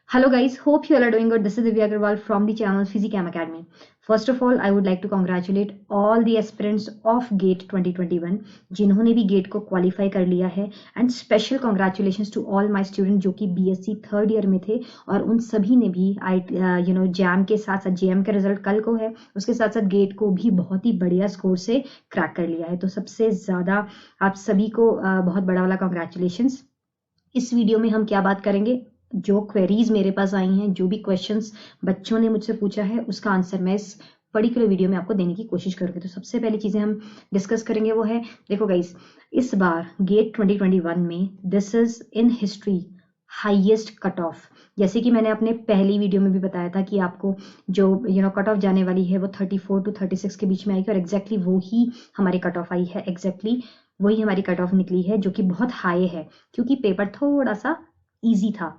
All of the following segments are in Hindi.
Hello guys, hope you all are doing good. This is Divya Agarwal from the channel Physicam Academy. First of all, I would like to congratulate all the aspirants of GATE 2021 जिन्होंने भी GATE को क्वालिफाई कर लिया है and special congratulations to all my student जो कि BSc थर्ड ईयर में थे और उन सभी ने भी जैम के साथ साथ JM का रिजल्ट कल को है, उसके साथ साथ GATE को भी बहुत ही बढ़िया स्कोर से क्रैक कर लिया है। तो सबसे ज़्यादा आप सभी को बहुत बड़ा वाला कॉन्ग्रेचुलेशंस। इस वीडियो में हम क्या बात करेंगे, जो क्वेरीज मेरे पास आई हैं, जो भी क्वेश्चंस बच्चों ने मुझसे पूछा है, उसका आंसर मैं इस पर्टिकुलर वीडियो में आपको देने की कोशिश करूंगी। तो सबसे पहली चीजें हम डिस्कस करेंगे वो है, देखो गाइस, इस बार गेट 2021 में this is in history highest cut off. जैसे कि मैंने अपने पहली वीडियो में भी बताया था कि आपको जो कट ऑफ जाने वाली है वो 34 to 36 के बीच में आएगी और एग्जैक्टली वो ही हमारी कट ऑफ आई है। एग्जैक्टली वही हमारी कट ऑफ निकली है जो कि बहुत हाई है क्योंकि पेपर थोड़ा सा ईजी था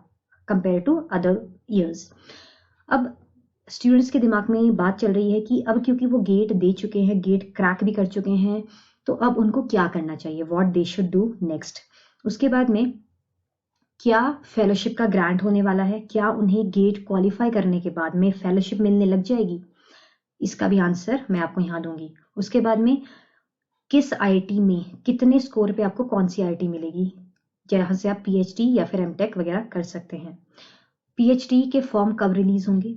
कंपेयर टू अदर ईयर्स। अब स्टूडेंट्स के दिमाग में ये बात चल रही है कि अब क्योंकि वो गेट दे चुके हैं, गेट क्रैक भी कर चुके हैं, तो अब उनको क्या करना चाहिए, what they should do next. उसके बाद में क्या फेलोशिप का ग्रांट होने वाला है, क्या उन्हें गेट क्वालिफाई करने के बाद में फेलोशिप मिलने लग जाएगी, इसका भी आंसर मैं आपको यहाँ दूंगी। उसके बाद में किस IIT में कितने स्कोर पे आपको कौन सी IIT मिलेगी जहां से आप PhD या फिर MTech वगैरह कर सकते हैं, PhD के फॉर्म कब रिलीज होंगे,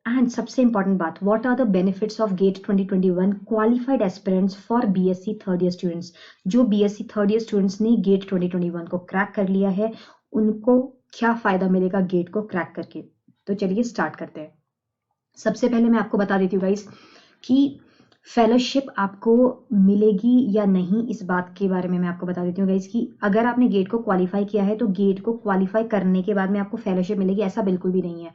एंड सबसे इंपॉर्टेंट बात, what are the benefits of GATE 2021 qualified aspirants for BSc third year students. जो BSc थर्ड ईयर स्टूडेंट्स ने गेट 2021 को क्रैक कर लिया है उनको क्या फायदा मिलेगा गेट को क्रैक करके। तो चलिए स्टार्ट करते हैं। सबसे पहले मैं आपको बता देती हूँ गाइस कि फेलोशिप आपको मिलेगी या नहीं, इस बात के बारे में मैं आपको बता देती हूँ गाइस कि अगर आपने गेट को क्वालिफाई किया है तो गेट को क्वालिफाई करने के बाद में आपको फेलोशिप मिलेगी, ऐसा बिल्कुल भी नहीं है।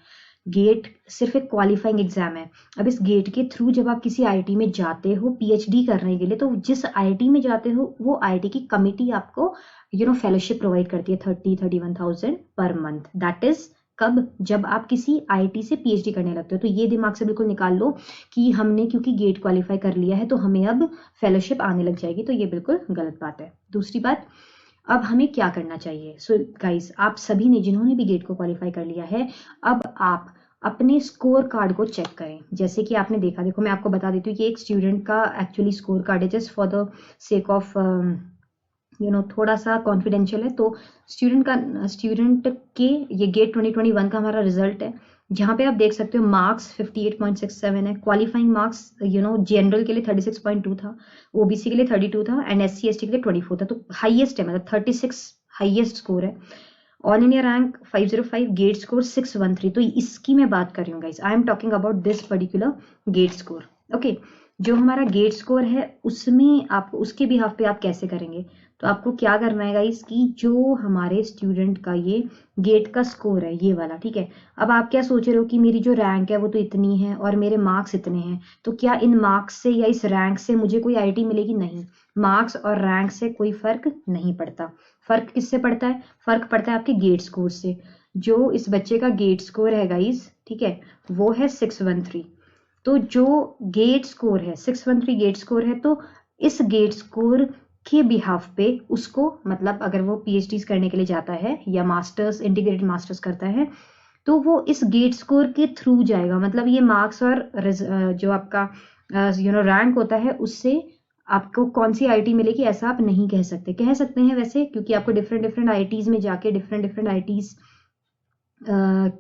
गेट सिर्फ एक क्वालिफाइंग एग्जाम है। अब इस गेट के थ्रू जब आप किसी IIT में जाते हो PhD करने के लिए, तो जिस IIT में जाते हो वो IIT की कमिटी आपको फेलोशिप प्रोवाइड करती है 31,000 पर मंथ। दैट इज कब, जब आप किसी IIT से PhD करने लगते हो। तो ये दिमाग से बिल्कुल निकाल लो कि हमने क्योंकि गेट क्वालिफाई कर लिया है तो हमें अब फेलोशिप आने लग जाएगी, तो ये बिल्कुल गलत बात है। दूसरी बात, अब हमें क्या करना चाहिए। सो गाइस, आप सभी ने जिन्होंने भी गेट को क्वालिफाई कर लिया है, अब आप अपने स्कोर कार्ड को चेक करें। जैसे कि आपने देखा, देखो मैं आपको बता देती हूँ कि एक स्टूडेंट का एक्चुअली स्कोर कार्ड है, just for the sake of थोड़ा सा कॉन्फिडेंशियल है। तो स्टूडेंट के ये गेट 2021 का हमारा रिजल्ट है, जहाँ पे आप देख सकते हो मार्क्स 58.67 है, क्वालिफाइंग मार्क्स जनरल के लिए 36.2 था, OBC के लिए 32 था एंड SC ST के लिए 24 था। तो हाईएस्ट है, मतलब 36 हाईएस्ट स्कोर है। All India rank 505, GATE score 613। तो इसकी मैं बात कर रही हूँ guys, I am talking about this particular GATE score. Okay, जो हमारा गेट स्कोर है उसमें आपको उसके बिहाफ पे आप कैसे करेंगे, तो आपको क्या करना है गाइस कि जो हमारे स्टूडेंट का ये गेट का स्कोर है ये वाला, ठीक है। अब आप क्या सोच रहे हो कि मेरी जो रैंक है वो तो इतनी है और मेरे मार्क्स इतने हैं, तो क्या इन मार्क्स से या इस रैंक से मुझे कोई IIT मिलेगी? नहीं, मार्क्स और रैंक से कोई फर्क नहीं पड़ता। फर्क किससे पड़ता है? फर्क पड़ता है आपके गेट स्कोर से। जो इस बच्चे का गेट स्कोर है गाइस, ठीक है, वो है 613। तो जो गेट स्कोर है 613 गेट स्कोर है, तो इस गेट स्कोर के बिहाफ पे उसको, मतलब अगर वो PhDs करने के लिए जाता है या मास्टर्स, इंटीग्रेटेड मास्टर्स करता है, तो वो इस गेट स्कोर के थ्रू जाएगा। मतलब ये मार्क्स और जो आपका रैंक होता है उससे आपको कौन सी IIT मिलेगी ऐसा आप नहीं कह सकते। कह सकते हैं वैसे, क्योंकि आपको डिफरेंट IITs में जाके डिफरेंट IITs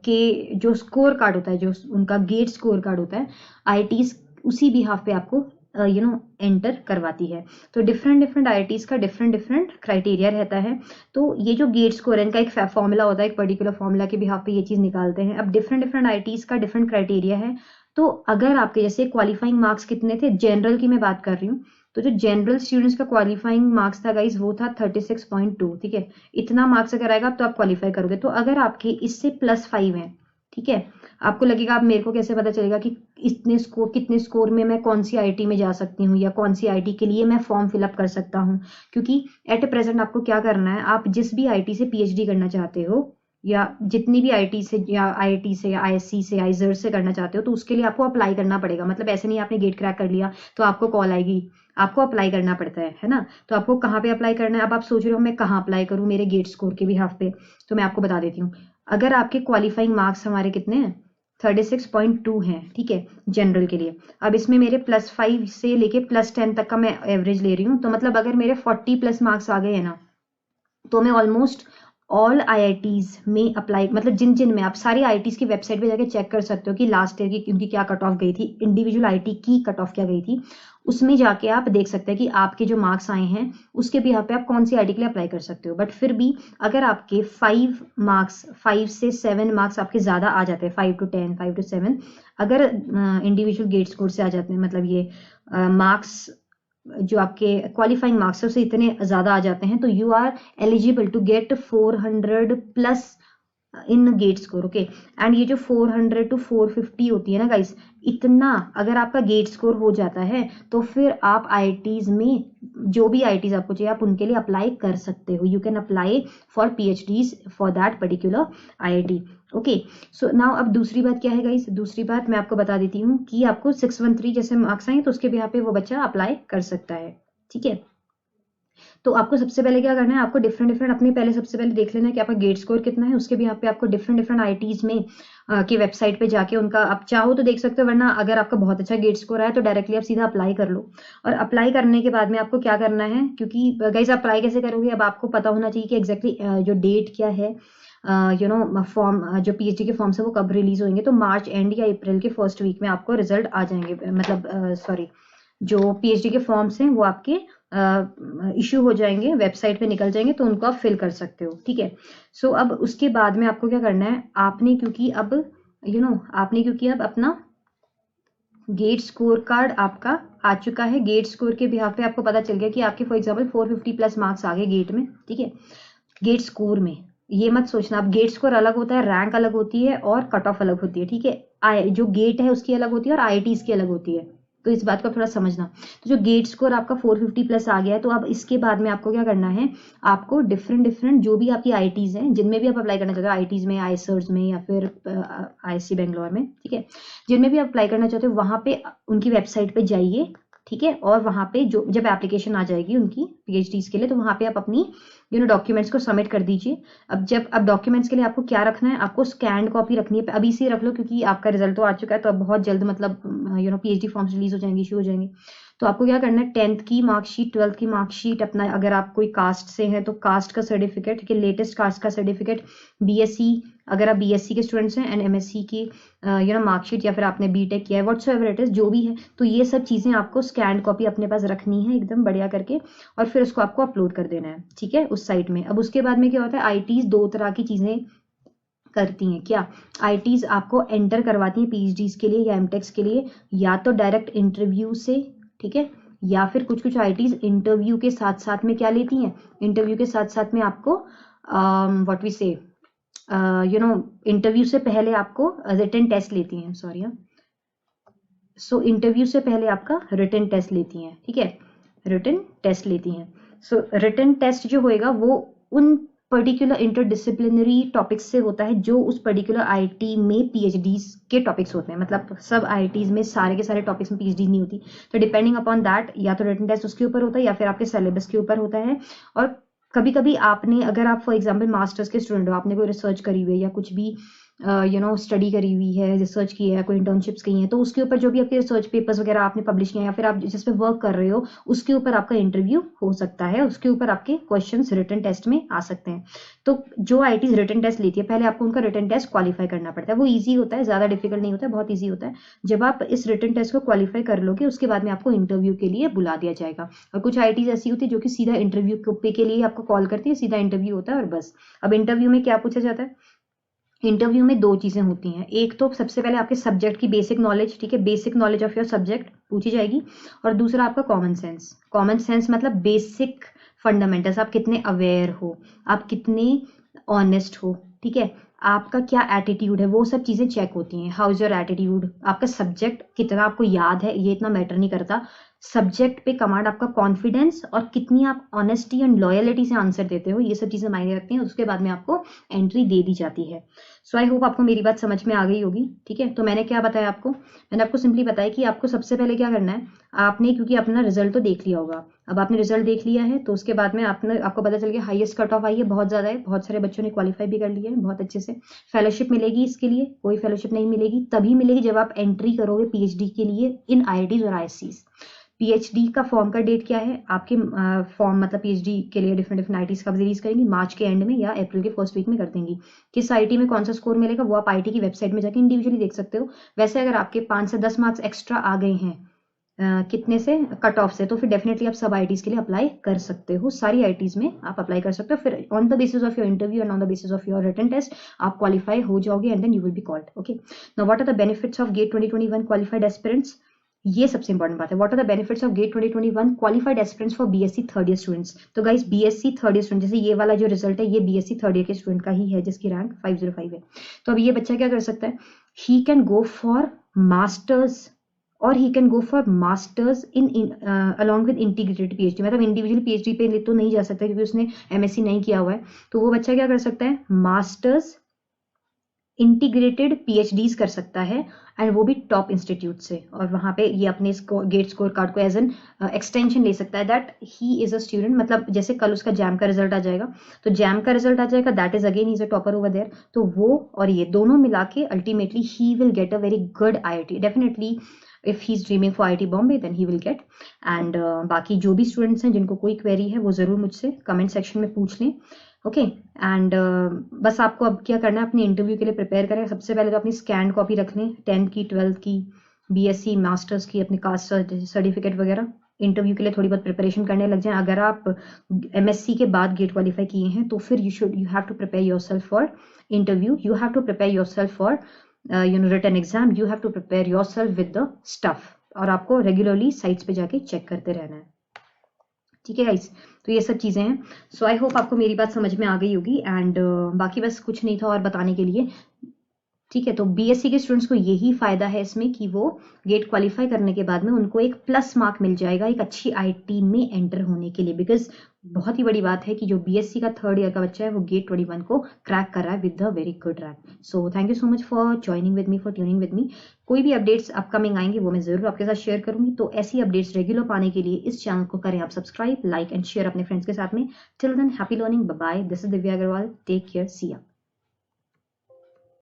के जो स्कोर कार्ड होता है, जो उनका गेट स्कोर कार्ड होता है, IITs उसी बिहाफ पे आपको एंटर करवाती है। तो डिफरेंट IITs का डिफरेंट क्राइटेरिया रहता है। तो ये जो गेट स्कोर है इनका एक फॉर्मूला होता है, एक पर्टिकुलर फॉर्मूला के बिहाफ पे ये चीज निकालते हैं। अब डिफरेंट IITs का डिफरेंट क्राइटेरिया है। तो अगर आपके जैसे क्वालिफाइंग मार्क्स कितने थे, जनरल की मैं बात कर रही हूँ, तो जो जनरल स्टूडेंट्स का क्वालिफाइंग मार्क्स था गाइस वो था 36.2, ठीक है। इतना मार्क्स अगर आएगा तो आप क्वालिफाई करोगे। तो अगर आपके इससे +5 है, ठीक है, आपको लगेगा अब मेरे को कैसे पता चलेगा कि इतने स्कोर, कितने स्कोर में मैं कौन सी IIT में जा सकती हूँ या कौन सी IIT के लिए मैं फॉर्म फिलअप कर सकता हूँ। क्योंकि एट प्रेजेंट आपको क्या करना है, आप जिस भी IIT से PhD करना चाहते हो या जितनी भी IIT से या IIT से या ISC से IISER से करना चाहते हो, तो उसके लिए आपको अप्लाई करना पड़ेगा। मतलब ऐसे नहीं आपने गेट क्रैक कर लिया तो आपको कॉल आएगी, आपको अप्लाई करना पड़ता है ना। तो आपको कहाँ पे अप्लाई करना है, अब आप सोच रहे हो मैं कहाँ अप्लाई करूँ मेरे गेट स्कोर के बिहाफ पे, तो मैं आपको बता देती हूँ। अगर आपके क्वालिफाइंग मार्क्स हमारे कितने हैं 36.2 हैं, ठीक है, जनरल के लिए। अब इसमें मेरे +5 से लेके +10 तक का मैं एवरेज ले रही हूँ, तो मतलब अगर मेरे 40+ मार्क्स आ गए हैं ना, तो मैं ऑलमोस्ट ऑल आईआईटीज में अप्लाई, मतलब जिन जिन में आप सारी आईआईटीज की वेबसाइट पे जाके चेक कर सकते हो कि लास्ट ईयर की उनकी क्या कट ऑफ गई थी, इंडिविजुअल आईआईटी की कट ऑफ क्या गई थी, उसमें जाके आप देख सकते हैं कि आपके जो मार्क्स आए हैं उसके भी यहाँ पे आप कौन सी आईआईटी के लिए अप्लाई कर सकते हो। बट फिर भी अगर आपके 5 से 7 मार्क्स आपके ज्यादा आ जाते हैं, 5 to 10, 5 to 7, अगर इंडिविजुअल गेट स्कोर से आ जाते हैं, मतलब ये मार्क्स जो आपके क्वालिफाइंग मार्क्स है उससे इतने ज्यादा आ जाते हैं, तो you are eligible to get 400+ in GATE score. Okay, and ये जो 400 to 450 होती है ना गाइस, इतना अगर आपका गेट स्कोर हो जाता है तो फिर आप आईआईटीज में, जो भी आईआईटीज आपको चाहिए आप उनके लिए अप्लाई कर सकते हो। You can apply for PhDs for that particular IIT. Okay, so now अब दूसरी बात क्या है गाइस, दूसरी बात मैं आपको बता देती हूँ कि आपको 613 जैसे मार्क्स आए तो उसके भी यहाँ पे वो बच्चा अप्लाई कर सकता है, ठीक है। तो आपको सबसे पहले क्या करना है, आपको डिफरेंट अपने पहले सबसे पहले देख लेना है कि आपका गेट स्कोर कितना है, उसके भी यहाँ पे आपको डिफरेंट आईआईटीज में की वेबसाइट पे जाके उनका आप चाहो तो देख सकते हो, वरना अगर आपका बहुत अच्छा गेट स्कोर आया तो डायरेक्टली आप सीधा अप्लाई कर लो। और अप्लाई करने के बाद में आपको क्या करना है, क्योंकि गाइस अप्लाई कैसे करोगे, अब आपको पता होना चाहिए कि एग्जैक्टली जो डेट क्या है, फॉर्म जो पीएचडी के फॉर्म्स है वो कब रिलीज होंगे, तो मार्च एंड या अप्रैल के फर्स्ट वीक में आपको रिजल्ट आ जाएंगे, मतलब सॉरी, जो पीएचडी के फॉर्म्स हैं वो आपके इश्यू हो जाएंगे, वेबसाइट पे निकल जाएंगे, तो उनको आप फिल कर सकते हो, ठीक है। सो अब उसके बाद में आपको क्या करना है, आपने क्योंकि अब अपना गेट स्कोर कार्ड आपका आ चुका है, गेट स्कोर के बिहाफ पे आपको पता चल गया कि आपके फॉर एग्जाम्पल 450+ मार्क्स आ गए गेट में, ठीक है। गेट स्कोर में ये मत सोचना, अब गेट स्कोर अलग होता है, रैंक अलग होती है और कट ऑफ अलग होती है, ठीक है। जो गेट है उसकी अलग होती है और आईआईटीज की अलग होती है, तो इस बात को थोड़ा समझना। तो जो गेट स्कोर आपका 450+ आ गया है, तो अब इसके बाद में आपको क्या करना है, आपको डिफरेंट जो भी आपकी आईआईटीज हैं जिनमें भी आप अप्लाई करना चाहते हो, आईआईटीज में, आईसर्स में, या फिर आईएससी बेंगलोर में, ठीक है, जिनमें भी आप अप्लाई करना चाहते हो वहां पे उनकी वेबसाइट पे जाइए, ठीक है। और वहां पे जो जब एप्लीकेशन आ जाएगी उनकी पीएचडीज के लिए, तो वहां पे आप अपनी डॉक्यूमेंट्स को सबमिट कर दीजिए। अब डॉक्यूमेंट्स के लिए आपको क्या रखना है, आपको स्कैन कॉपी रखनी है, अभी से रख लो क्योंकि आपका रिजल्ट तो आ चुका है, तो अब बहुत जल्द मतलब पीएचडी फॉर्म्स रिलीज हो जाएंगे, इशू हो जाएंगे। तो आपको क्या करना है, 10th की मार्कशीट, 12th की मार्कशीट, अपना अगर आप कोई कास्ट से हैं तो कास्ट का सर्टिफिकेट, ठीक है, लेटेस्ट कास्ट का सर्टिफिकेट, बीएससी अगर आप बीएससी के स्टूडेंट्स हैं, एंड एमएससी की मार्कशीट, या फिर आपने बीटेक किया है, व्हाट्सएवर इट इज, जो भी है, तो ये सब चीजें आपको स्कैन कॉपी अपने पास रखनी है एकदम बढ़िया करके, और फिर उसको आपको अपलोड कर देना है, ठीक है, उस साइट में। अब उसके बाद में क्या होता है, आईआईटीज 2 तरह की चीजें करती हैं क्या, आईआईटीज आपको एंटर करवाती हैं पीएचडीज के लिए या एमटेक्स के लिए, या तो डायरेक्ट इंटरव्यू से, ठीक है, या फिर कुछ आईआईटीज इंटरव्यू के साथ साथ में क्या लेती हैं, इंटरव्यू के साथ साथ में आपको व्हाट वी से इंटरव्यू से पहले आपको रिटन टेस्ट लेती हैं, सॉरी, सो इंटरव्यू से पहले आपका रिटन टेस्ट लेती हैं, ठीक है, रिटन टेस्ट लेती हैं। सो रिटन टेस्ट जो होएगा वो उन पर्टिकुलर इंटरडिसिप्लिनरी टॉपिक्स से होता है जो उस पर्टिकुलर आईआईटी में पीएचडीज के टॉपिक्स होते हैं, मतलब सब आईआईटीज में सारे के सारे टॉपिक्स में पीएचडी नहीं होती, तो डिपेंडिंग अपॉन दैट या तो रिटन टेस्ट उसके ऊपर होता है या फिर आपके सिलेबस के ऊपर होता है। और कभी कभी आपने, अगर आप फॉर एग्जाम्पल मास्टर्स के स्टूडेंट हो, आपने कोई रिसर्च करी हुई है या कुछ भी स्टडी करी हुई है, रिसर्च की है, कोई इंटर्नशिप्स की हैं, तो उसके ऊपर जो भी आपके रिसर्च पेपर्स वगैरह आपने पब्लिश किए हैं या फिर आप जिस पे वर्क कर रहे हो उसके ऊपर आपका इंटरव्यू हो सकता है, उसके ऊपर आपके क्वेश्चंस रिटन टेस्ट में आ सकते हैं। तो जो आईआईटीज रिटन टेस्ट लेती है, पहले आपको उनका रिटन टेस्ट क्वालिफाई करना पड़ता है, वो ईजी होता है, ज्यादा डिफिकल्ट नहीं होता है, बहुत ईजी होता है। जब आप इस रिटन टेस्ट को क्वालिफाई कर लोगे उसके बाद में आपको इंटरव्यू के लिए बुला दिया जाएगा। और कुछ आईआईटीज ऐसी होती है जो कि सीधा इंटरव्यू के लिए आपको कॉल करती है, सीधा इंटरव्यू होता है और बस। अब इंटरव्यू में क्या पूछा जाता है, इंटरव्यू में 2 चीजें होती हैं, एक तो सबसे पहले आपके सब्जेक्ट की बेसिक नॉलेज, ठीक है, basic knowledge of your subject पूछी जाएगी, और दूसरा आपका कॉमन सेंस। कॉमन सेंस मतलब बेसिक फंडामेंटल्स, आप कितने अवेयर हो, आप कितने ऑनेस्ट हो, ठीक है, आपका क्या एटीट्यूड है, वो सब चीजें चेक होती हैं। हाउ इज योर एटीट्यूड, आपका सब्जेक्ट कितना आपको याद है, ये इतना मैटर नहीं करता, सब्जेक्ट पे कमांड, आपका कॉन्फिडेंस और कितनी आप ऑनेस्टी एंड लॉयलिटी से आंसर देते हो, ये सब चीजें मायने रखती हैं। उसके बाद में आपको एंट्री दे दी जाती है। सो आई होप आपको मेरी बात समझ में आ गई होगी, ठीक है। तो मैंने क्या बताया आपको, मैंने आपको सिंपली बताया कि आपको सबसे पहले क्या करना है, आपने क्योंकि अपना रिजल्ट तो देख लिया होगा, अब आपने रिजल्ट देख लिया है तो उसके बाद में आपको पता चल गया हाईएस्ट कट ऑफ आई है, बहुत ज़्यादा है, बहुत सारे बच्चों ने क्वालिफाई भी कर लिया है बहुत अच्छे से। फेलोशिप मिलेगी इसके लिए? कोई फेलोशिप नहीं मिलेगी, तभी मिलेगी जब आप एंट्री करोगे पीएचडी के लिए इन आईआईटीज और आईएससीज। पीएचडी का फॉर्म का डेट क्या है आपके? फॉर्म मतलब पीएचडी के लिए डिफरेंट आईआईटीज कब रिलीज करेंगी? मार्च के एंड में या अप्रैल के फर्स्ट वीक में कर देंगी। किस आईआईटी में कौन सा स्कोर मिलेगा वो आप आईआईटी की वेबसाइट में जाके इंडिविजुअली देख सकते हो। वैसे अगर आपके 5 से 10 मार्क्स एक्स्ट्रा आ गए हैं कितने से? कट ऑफ से, तो फिर डेफिनेटली आप सब आईआईटीज के लिए अप्लाई कर सकते हो, सारी आईआईटीज में आप अप्लाई कर सकते हो। फिर on the basis of your interview and on the basis of your written test आप क्वालिफाई हो जाओगे and then you will be called. Okay, now what are the benefits of GATE 2021 qualified aspirants? ये सबसे इंपॉर्टेंट बात है। What are the benefits of GATE 2021 qualified aspirants for BSc third year students? तो guys BSc third year student, जैसे ये वाला जो रिजल्ट है ये बीएससी थर्ड ईयर के स्टूडेंट का ही है जिसकी रैंक 505 है। तो अब ये बच्चा क्या कर सकता है? He can go for masters और he can go for masters in along with integrated PhD. मतलब इंडिविजुअल पीएचडी पे तो नहीं जा सकता क्योंकि उसने एमएससी नहीं किया हुआ है। तो वो बच्चा क्या कर सकता है? मास्टर्स इंटीग्रेटेड पीएचडीज कर सकता है एंड वो भी टॉप इंस्टीट्यूट से, और वहां पे ये अपने गेट स्कोर कार्ड को एज एन एक्सटेंशन ले सकता है that he is a student. मतलब जैसे कल उसका जैम का रिजल्ट आ जाएगा तो जैम का रिजल्ट आ जाएगा that is again is a topper over there, तो वो और ये दोनों मिला के अल्टीमेटली ही will get a very good IIT. Definitely if he's dreaming for IIT Bombay then he will get। and बाकी जो भी स्टूडेंट्स हैं जिनको कोई क्वेरी है वो जरूर मुझसे कमेंट सेक्शन में पूछ लें। ओके एंड बस आपको अब क्या करना है, अपने इंटरव्यू के लिए प्रिपेयर करें। सबसे पहले तो अपनी स्कैन कॉपी रख लें 10th की 12th की बीएससी मास्टर्स की, अपनी कास्ट सर्टिफिकेट वगैरह। इंटरव्यू के लिए थोड़ी बहुत प्रिपरेशन करने लग जाएं। अगर आप एमएससी के बाद गेट क्वालिफाई किए हैं तो फिर you have to prepare yourself for interview, you have to prepare yourself for written exam, you have to prepare yourself with the stuff, और आपको रेगुलरली साइट्स पे जाके चेक करते रहना है। ठीक है गाइस, तो ये सब चीजें हैं। सो आई होप आपको मेरी बात समझ में आ गई होगी एंड बाकी बस कुछ नहीं था और बताने के लिए। ठीक है, तो बीएससी के स्टूडेंट्स को यही फायदा है इसमें कि वो गेट क्वालिफाई करने के बाद में उनको एक प्लस मार्क मिल जाएगा एक अच्छी आईआईटी में एंटर होने के लिए। बिकॉज बहुत ही बड़ी बात है कि जो बीएससी का थर्ड ईयर का बच्चा है वो गेट 21 को क्रैक कर रहा है with a very good rank. So thank you so much for joining with me, for tuning with me. कोई भी अपडेट्स अपकमिंग आएंगे वो मैं जरूर आपके साथ शेयर करूंगी। तो ऐसी अपडेट्स रेगुलर पाने के लिए इस चैनल को करें आप सब्सक्राइब, लाइक एंड शेयर अपने फ्रेंड्स के साथ में। Till then happy learning, bye bye. This is Divya Agarwal, take care, see या।